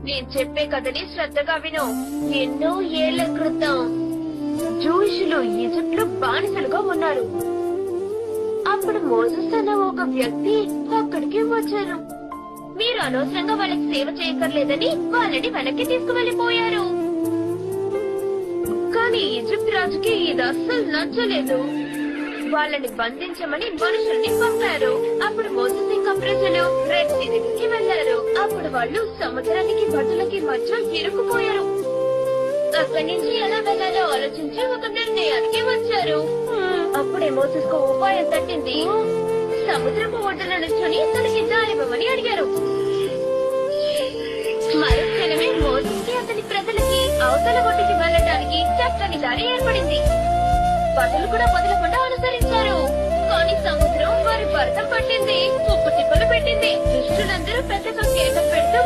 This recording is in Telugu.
నేను చెప్పే కథని శ్రద్ధగా విను. ఎన్నో ఏళ్ల క్రితం జూయిషులు ఈజిప్ట్ లో బానిసలుగా ఉన్నారు. అప్పుడు మోసెస్ అన్న ఒక వ్యక్తి అక్కడికి వచ్చారు. మీరు అనవసరంగా వాళ్ళకి సేవ చేయక్కర్లేదని వాళ్ళని వెనక్కి తీసుకువెళ్లిపోయారు. కానీ ఈజిప్ట్ రాజుకి ఇది అస్సలు నచ్చలేదు. వాళ్ళని బంధించమని మనుషుల్ని పంపారు. అప్పుడు మోసెస్ ఇంకా ప్రజలు రెడ్ సీ దగ్గరికి వెళ్లారు. అప్పుడు వాళ్ళు సముద్రానికి బట్టలకి మధ్య ఇరుక్కుపోయారు. అక్కడి నుంచి ఎలా వెళ్లాలో ఆలోచించి ఒక నిర్ణయానికి వచ్చారు. అప్పుడే మోసెస్ కు ఉపాయం తట్టింది. సముద్రపు ఒడ్డున నుంచుని తనకి దారివ్వమని అడిగారు. మరుక్షణమే మోసెస్ కి అతని ప్రజలకి అవతల ఒడ్డుకి వెళ్లడానికి చక్కని దారి ఏర్పడింది. బట్టలు కూడా వదలకుండా అనుసరించారు. కానీ సముద్రం వారి భర్త పట్టింది, ఉప్పు తిప్పలు పెట్టింది. దుష్టులందరూ పెద్దగా కేకలు పెడుతూ